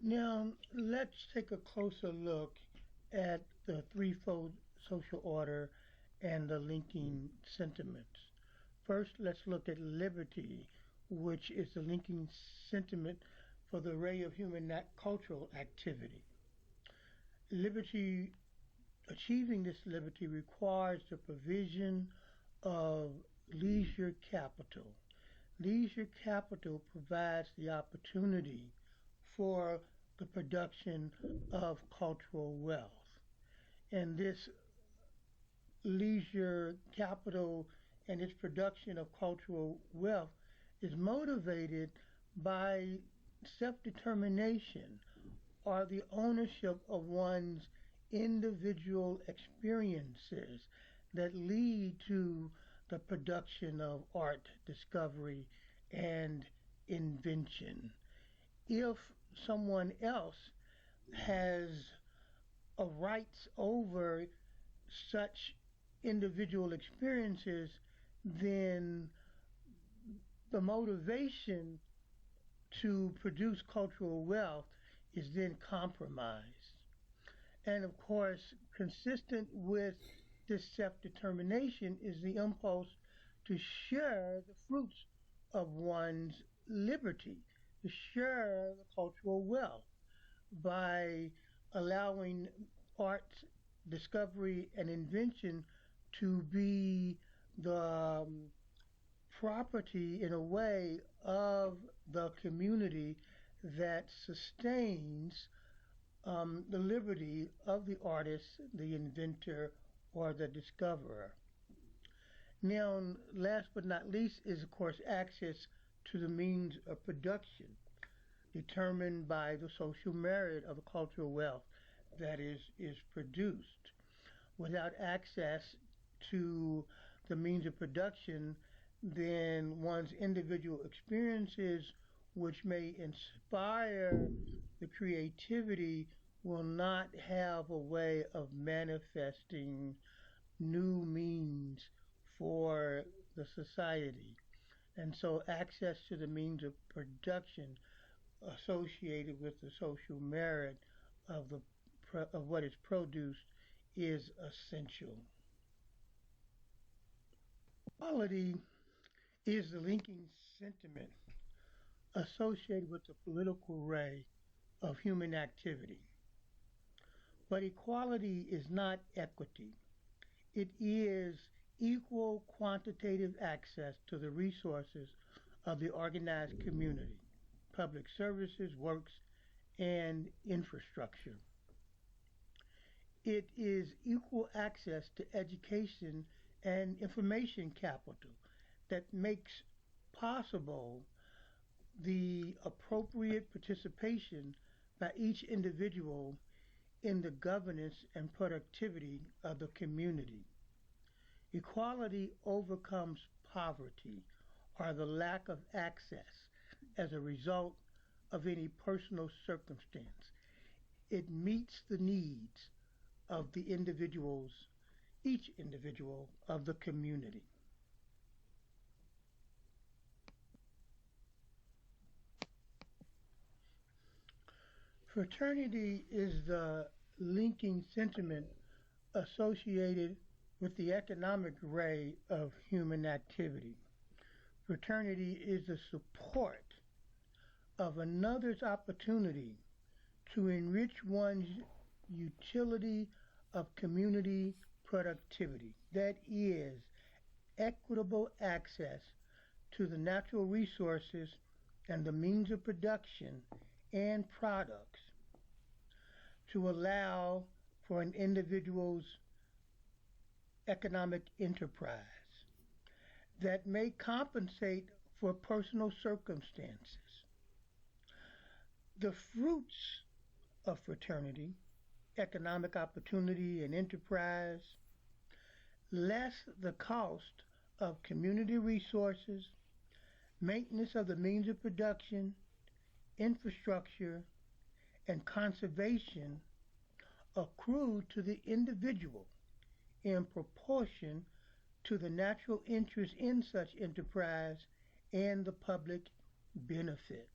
Now, let's take a closer look at the threefold social order and the linking sentiments. First, let's look at liberty, which is the linking sentiment for the array of human cultural activity. Liberty, achieving this liberty requires the provision of leisure capital. Leisure capital provides the opportunity for the production of cultural wealth. And this leisure capital and its production of cultural wealth is motivated by self-determination or the ownership of one's individual experiences that lead to the production of art, discovery, and invention. If someone else has a rights over such individual experiences, then the motivation to produce cultural wealth is then compromised. And of course, consistent with this self-determination is the impulse to share the fruits of one's liberty, to share the cultural wealth by allowing art, discovery, and invention to be the property in a way of the community that sustains the liberty of the artist, the inventor, or the discoverer. Now, last but not least is, of course, access to the means of production determined by the social merit of the cultural wealth that is produced. Without access to the means of production, then one's individual experiences, which may inspire the creativity, will not have a way of manifesting new means for the society. And so access to the means of production associated with the social merit of what is produced is essential. Equality is the linking sentiment associated with the political array of human activity. But equality is not equity. It is equal quantitative access to the resources of the organized community, public services, works, and infrastructure. It is equal access to education and information capital that makes possible the appropriate participation by each individual in the governance and productivity of the community. Equality overcomes poverty or the lack of access as a result of any personal circumstance. It meets the needs of the individuals, each individual of the community. Fraternity is the linking sentiment associated with the economic array of human activity. Fraternity is the support of another's opportunity to enrich one's utility of community productivity. That is, equitable access to the natural resources and the means of production and products to allow for an individual's economic enterprise that may compensate for personal circumstances. The fruits of fraternity, economic opportunity and enterprise, less the cost of community resources, maintenance of the means of production, infrastructure, and conservation accrue to the individual in proportion to the natural interest in such enterprise and the public benefit.